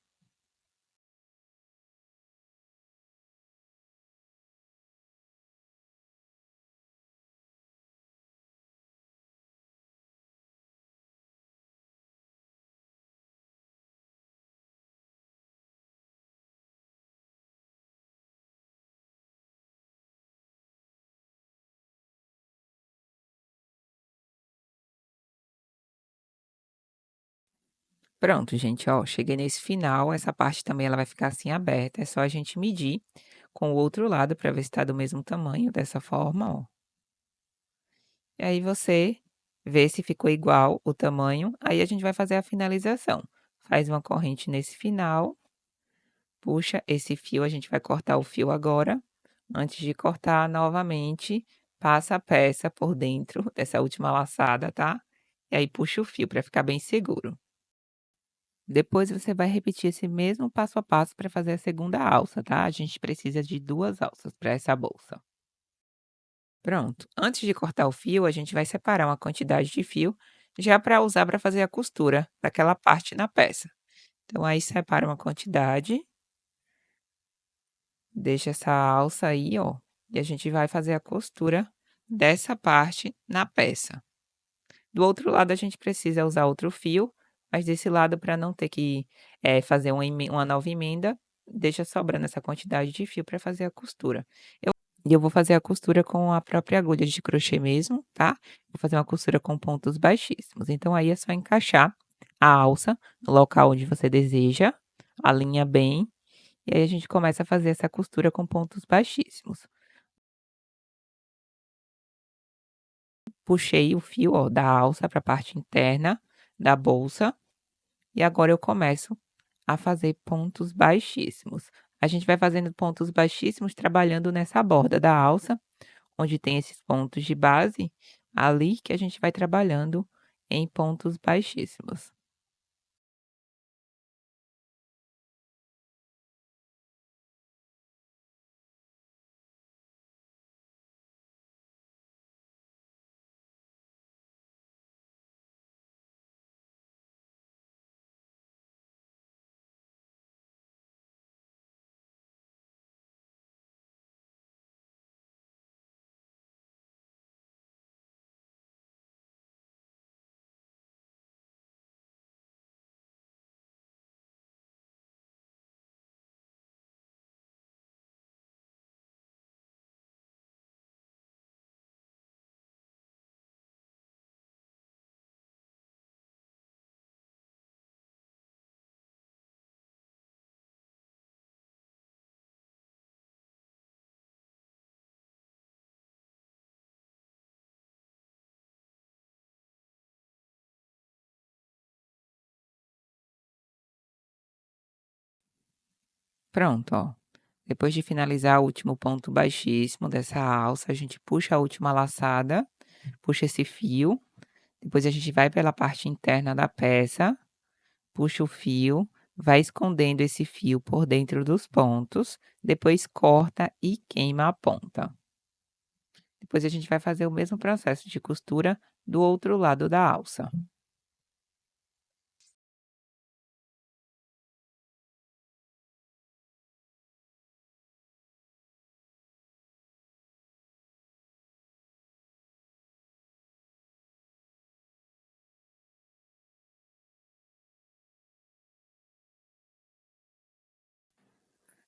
Pronto, gente, ó, cheguei nesse final, essa parte também ela vai ficar assim aberta, é só a gente medir com o outro lado para ver se está do mesmo tamanho, dessa forma, ó. E aí você vê se ficou igual o tamanho, aí a gente vai fazer a finalização. Faz uma corrente nesse final, puxa esse fio, a gente vai cortar o fio agora. Antes de cortar novamente, passa a peça por dentro dessa última laçada, tá? E aí puxa o fio para ficar bem seguro. Depois você vai repetir esse mesmo passo a passo para fazer a segunda alça, tá? A gente precisa de 2 alças para essa bolsa. Pronto. Antes de cortar o fio, a gente vai separar uma quantidade de fio já para usar para fazer a costura daquela parte na peça. Então aí separa uma quantidade, deixa essa alça aí, ó, e a gente vai fazer a costura dessa parte na peça. Do outro lado a gente precisa usar outro fio, mas desse lado para não ter que, fazer uma nova emenda, deixa sobrando essa quantidade de fio para fazer a costura. Eu vou fazer a costura com a própria agulha de crochê mesmo, tá. Vou fazer uma costura com pontos baixíssimos, então aí é só encaixar a alça no local onde você deseja, alinha bem, e aí a gente começa a fazer essa costura com pontos baixíssimos. Puxei o fio, ó, da alça para a parte interna da bolsa, e agora eu começo a fazer pontos baixíssimos. A gente vai fazendo pontos baixíssimos trabalhando nessa borda da alça, onde tem esses pontos de base, ali que a gente vai trabalhando em pontos baixíssimos. Pronto, ó. Depois de finalizar o último ponto baixíssimo dessa alça, a gente puxa a última laçada, puxa esse fio, depois a gente vai pela parte interna da peça, puxa o fio, vai escondendo esse fio por dentro dos pontos, depois corta e queima a ponta. Depois a gente vai fazer o mesmo processo de costura do outro lado da alça.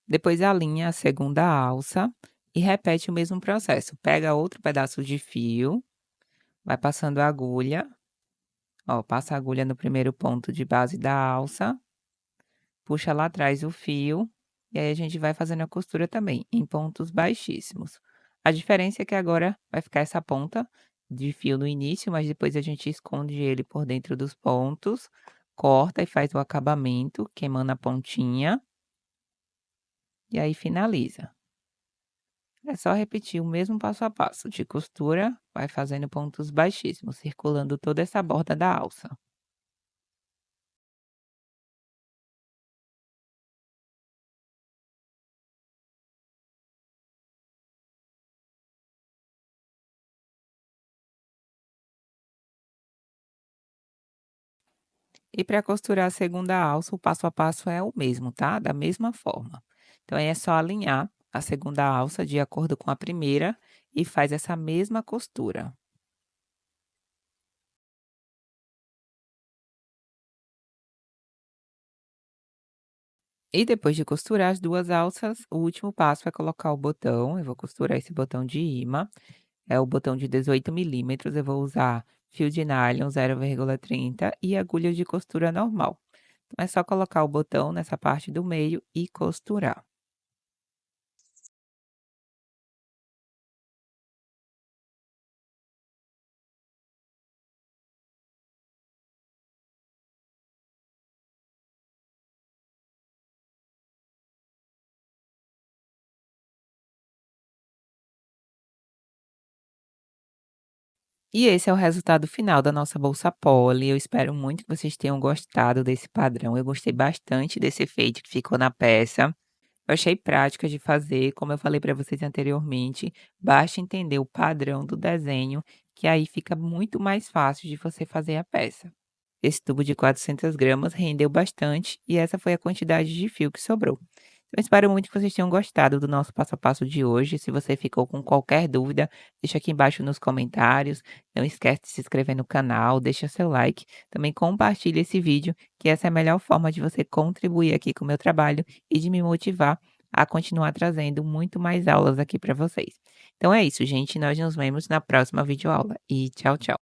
Depois alinha a segunda alça e repete o mesmo processo. Pega outro pedaço de fio, vai passando a agulha, ó, passa a agulha no primeiro ponto de base da alça, puxa lá atrás o fio, e aí a gente vai fazendo a costura também, em pontos baixíssimos. A diferença é que agora vai ficar essa ponta de fio no início, mas depois a gente esconde ele por dentro dos pontos, corta e faz o acabamento, queimando a pontinha, e aí finaliza. É só repetir o mesmo passo a passo de costura, vai fazendo pontos baixíssimos, circulando toda essa borda da alça. E para costurar a segunda alça, o passo a passo é o mesmo, tá? Da mesma forma. Então, aí é só alinhar a segunda alça de acordo com a primeira e faz essa mesma costura. E depois de costurar as duas alças, o último passo é colocar o botão. Eu vou costurar esse botão de imã, é o botão de 18 milímetros. Eu vou usar fio de nylon 0,30 e agulha de costura normal. Então, é só colocar o botão nessa parte do meio e costurar. E esse é o resultado final da nossa bolsa poli. Eu espero muito que vocês tenham gostado desse padrão. Eu gostei bastante desse efeito que ficou na peça. Eu achei prática de fazer, como eu falei para vocês anteriormente, basta entender o padrão do desenho, que aí fica muito mais fácil de você fazer a peça. Esse tubo de 400 gramas rendeu bastante e essa foi a quantidade de fio que sobrou. Eu espero muito que vocês tenham gostado do nosso passo a passo de hoje. Se você ficou com qualquer dúvida, deixa aqui embaixo nos comentários. Não esquece de se inscrever no canal, deixa seu like. Também compartilhe esse vídeo, que essa é a melhor forma de você contribuir aqui com o meu trabalho e de me motivar a continuar trazendo muito mais aulas aqui para vocês. Então é isso, gente. Nós nos vemos na próxima videoaula e tchau, tchau.